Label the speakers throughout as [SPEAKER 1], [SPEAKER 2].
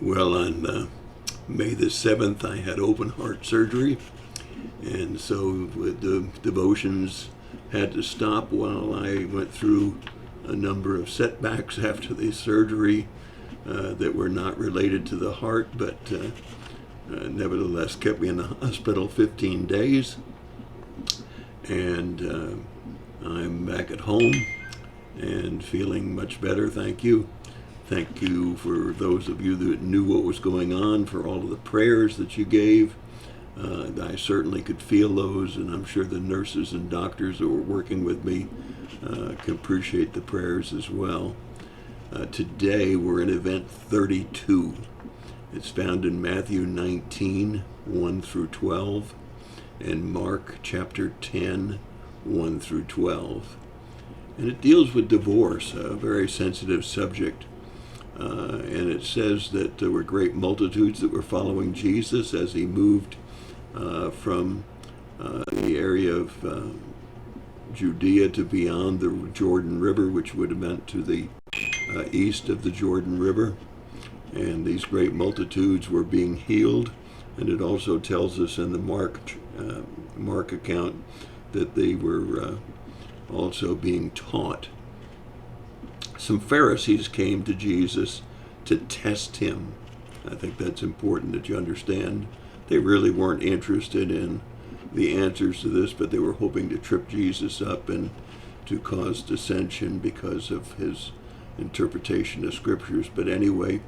[SPEAKER 1] Well, on May the 7th, I had open heart surgery, and so the devotions had to stop while I went through a number of setbacks after the surgery that were not related to the heart, but nevertheless kept me in the hospital 15 days. And I'm back at home and feeling much better, thank you. Thank you for those of you that knew what was going on, for all of the prayers that you gave. I certainly could feel those, and I'm sure the nurses and doctors that were working with me can appreciate the prayers as well. Today we're in event 32. It's found in Matthew 19, 1 through 12, and Mark chapter 10, 1 through 12. And it deals with divorce, a very sensitive subject. And it says that there were great multitudes that were following Jesus as he moved from the area of Judea to beyond the Jordan River, which would have meant to the east of the Jordan River. And these great multitudes were being healed. And it also tells us in the Mark account that they were also being taught. Some Pharisees came to Jesus to test him. I think that's important that you understand. They really weren't interested in the answers to this, but they were hoping to trip Jesus up and to cause dissension because of his interpretation of scriptures. But anyway,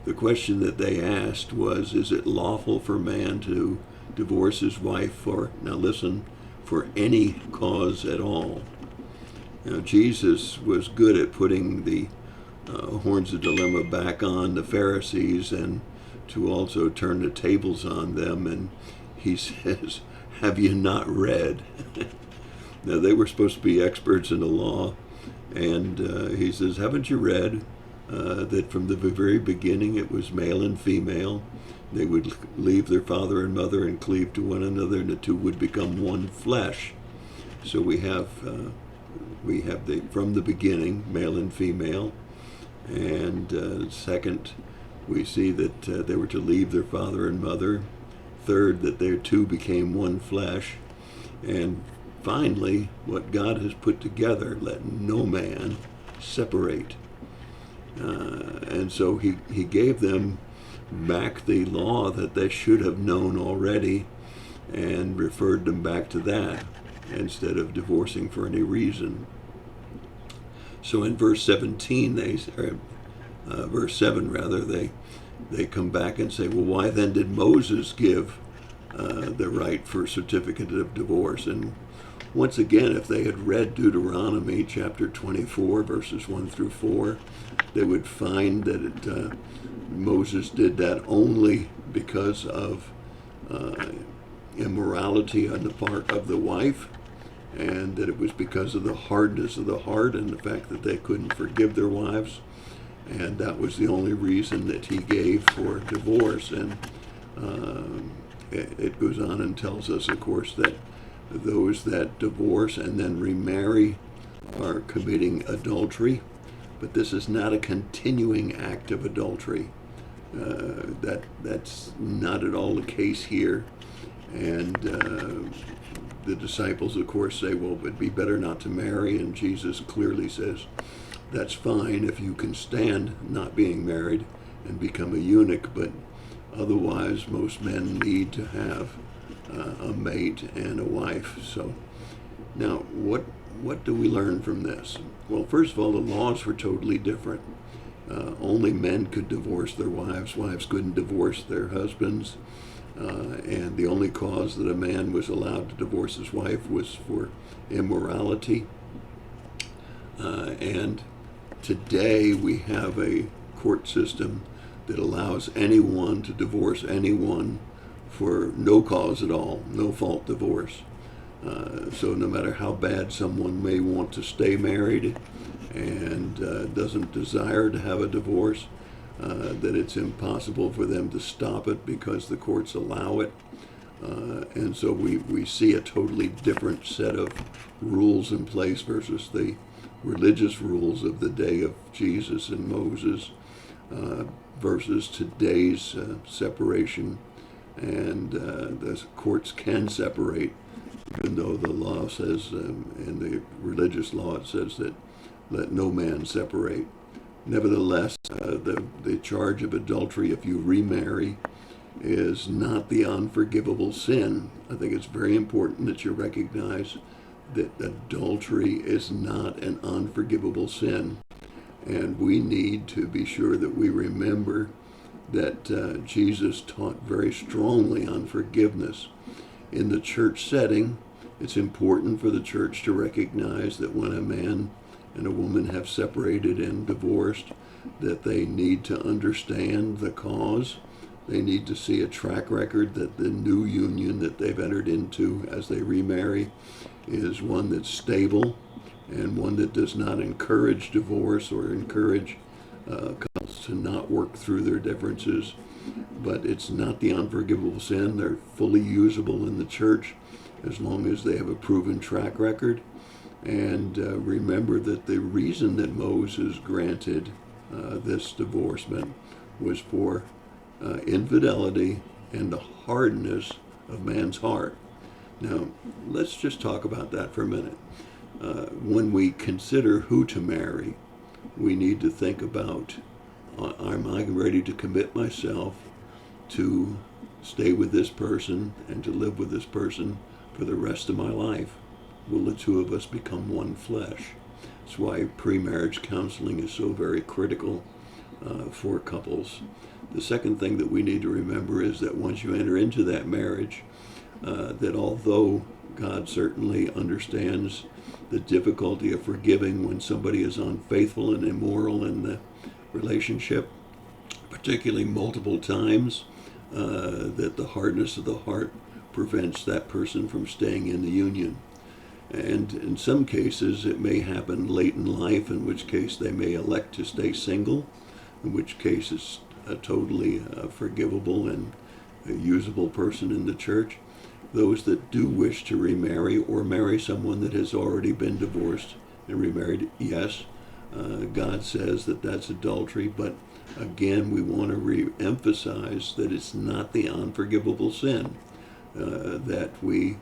[SPEAKER 1] the question that they asked was, is it lawful for man to divorce his wife for, now listen, for any cause at all? Now, Jesus was good at putting the horns of dilemma back on the Pharisees and to also turn the tables on them. And he says, have you not read? Now, they were supposed to be experts in the law. And he says, haven't you read that from the very beginning it was male and female? They would leave their father and mother and cleave to one another, and the two would become one flesh. So we have from the beginning, male and female. And second, we see that they were to leave their father and mother. Third, that their two became one flesh. And finally, what God has put together, let no man separate. And so he gave them back the law that they should have known already and referred them back to that instead of divorcing for any reason. So in verse 17, verse 7 rather, they come back and say, well, why then did Moses give the right for certificate of divorce? And once again, if they had read Deuteronomy chapter 24, verses 1 through 4, they would find that Moses did that only because of immorality on the part of the wife, and that it was because of the hardness of the heart and the fact that they couldn't forgive their wives. And that was the only reason that he gave for divorce. And it goes on and tells us, of course, that those that divorce and then remarry are committing adultery. But this is not a continuing act of adultery. That's not at all the case here. And the disciples, of course, say, well, it'd be better not to marry. And Jesus clearly says, that's fine if you can stand not being married and become a eunuch, but otherwise most men need to have a mate and a wife. So now what do we learn from this? Well, first of all, the laws were totally different. Only men could divorce their wives. Wives couldn't divorce their husbands. And the only cause that a man was allowed to divorce his wife was for immorality. And today we have a court system that allows anyone to divorce anyone for no cause at all, no fault divorce. So no matter how bad someone may want to stay married and doesn't desire to have a divorce, that it's impossible for them to stop it because the courts allow it. And so we see a totally different set of rules in place versus the religious rules of the day of Jesus and Moses. versus today's separation. And the courts can separate, even though the law says, in the religious law, it says that let no man separate. Nevertheless, the charge of adultery, if you remarry, is not the unforgivable sin. I think it's very important that you recognize that adultery is not an unforgivable sin. And we need to be sure that we remember that Jesus taught very strongly on forgiveness. In the church setting, it's important for the church to recognize that when a man and a woman have separated and divorced, that they need to understand the cause. They need to see a track record that the new union that they've entered into as they remarry is one that's stable and one that does not encourage divorce or encourage couples to not work through their differences. But it's not the unforgivable sin. They're fully usable in the church as long as they have a proven track record. And remember that the reason that Moses granted this divorcement was for infidelity and the hardness of man's heart. Now, let's just talk about that for a minute. When we consider who to marry, we need to think about, am I ready to commit myself to stay with this person and to live with this person for the rest of my life? Will the two of us become one flesh? That's why pre-marriage counseling is so very critical for couples. The second thing that we need to remember is that once you enter into that marriage, that although God certainly understands the difficulty of forgiving when somebody is unfaithful and immoral in the relationship, particularly multiple times, that the hardness of the heart prevents that person from staying in the union. And in some cases, it may happen late in life, in which case they may elect to stay single, in which case it's a totally forgivable and a usable person in the church. Those that do wish to remarry or marry someone that has already been divorced and remarried, yes, God says that that's adultery, but again, we want to re-emphasize that it's not the unforgivable sin, that we,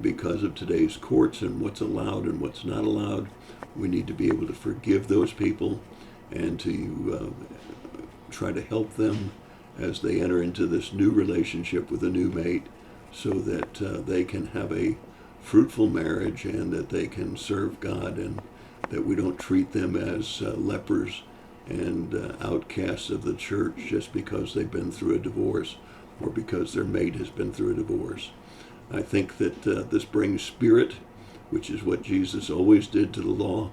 [SPEAKER 1] because of today's courts and what's allowed and what's not allowed, we need to be able to forgive those people and to try to help them as they enter into this new relationship with a new mate, so that they can have a fruitful marriage and that they can serve God, and that we don't treat them as lepers and outcasts of the church just because they've been through a divorce or because their mate has been through a divorce. I think that this brings spirit, which is what Jesus always did to the law.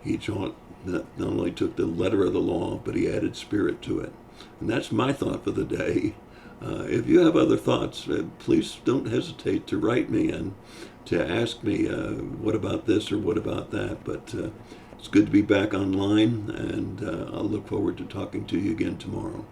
[SPEAKER 1] He not only took the letter of the law, but he added spirit to it. And that's my thought for the day. If you have other thoughts, please don't hesitate to write me and to ask me, what about this or what about that? But it's good to be back online, and I'll look forward to talking to you again tomorrow.